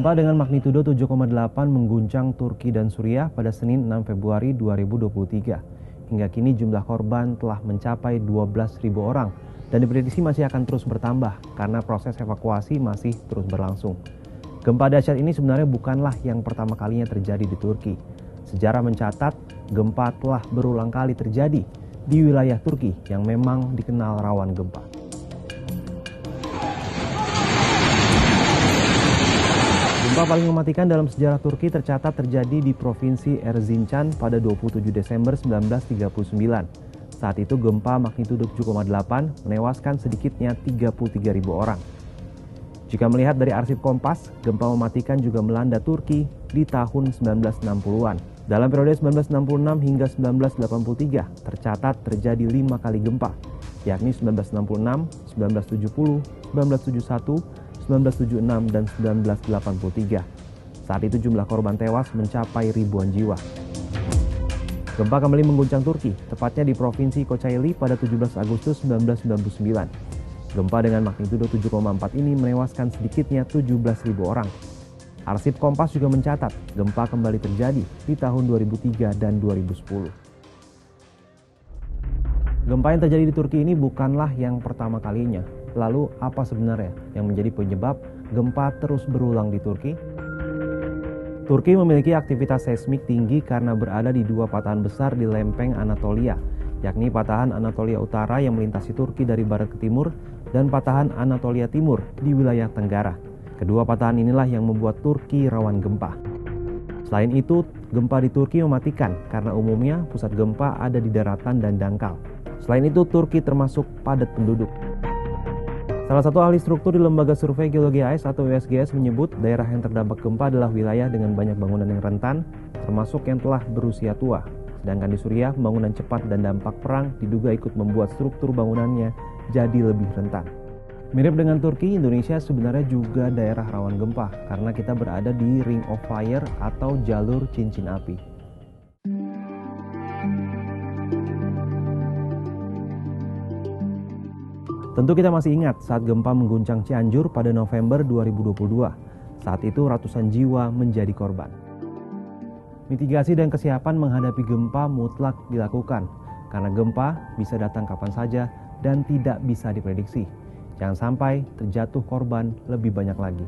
Gempa dengan magnitudo 7,8 mengguncang Turki dan Suriah pada Senin 6 Februari 2023. Hingga kini jumlah korban telah mencapai 12.000 orang dan diprediksi masih akan terus bertambah karena proses evakuasi masih terus berlangsung. Gempa dahsyat ini sebenarnya bukanlah yang pertama kalinya terjadi di Turki. Sejarah mencatat gempa telah berulang kali terjadi di wilayah Turki yang memang dikenal rawan gempa. Gempa paling mematikan dalam sejarah Turki tercatat terjadi di Provinsi Erzincan pada 27 Desember 1939. Saat itu gempa magnitudo 7,8 menewaskan sedikitnya 33.000 orang. Jika melihat dari arsip Kompas, gempa mematikan juga melanda Turki di tahun 1960-an. Dalam periode 1966 hingga 1983 tercatat terjadi 5 kali gempa, yakni 1966, 1970, 1971, 1976 dan 1983. Saat itu jumlah korban tewas mencapai ribuan jiwa. Gempa kembali mengguncang Turki, tepatnya di Provinsi Kocaeli pada 17 Agustus 1999. Gempa dengan magnitudo 7,4 ini menewaskan sedikitnya 17.000 orang. Arsip Kompas juga mencatat gempa kembali terjadi di tahun 2003 dan 2010. Gempa yang terjadi di Turki ini bukanlah yang pertama kalinya. Lalu apa sebenarnya yang menjadi penyebab gempa terus berulang di Turki? Turki memiliki aktivitas seismik tinggi karena berada di dua patahan besar di lempeng Anatolia, yakni patahan Anatolia Utara yang melintasi Turki dari barat ke timur dan patahan Anatolia Timur di wilayah Tenggara. Kedua patahan inilah yang membuat Turki rawan gempa. Selain itu, gempa di Turki mematikan karena umumnya pusat gempa ada di daratan dan dangkal. Selain itu, Turki termasuk padat penduduk. Salah satu ahli struktur di Lembaga Survei Geologi AS atau USGS menyebut daerah yang terdampak gempa adalah wilayah dengan banyak bangunan yang rentan, termasuk yang telah berusia tua. Sedangkan di Suriah, pembangunan cepat dan dampak perang diduga ikut membuat struktur bangunannya jadi lebih rentan. Mirip dengan Turki, Indonesia sebenarnya juga daerah rawan gempa karena kita berada di Ring of Fire atau jalur cincin api. Tentu kita masih ingat saat gempa mengguncang Cianjur pada November 2022. Saat itu ratusan jiwa menjadi korban. Mitigasi dan kesiapan menghadapi gempa mutlak dilakukan karena gempa bisa datang kapan saja dan tidak bisa diprediksi. Jangan sampai terjatuh korban lebih banyak lagi.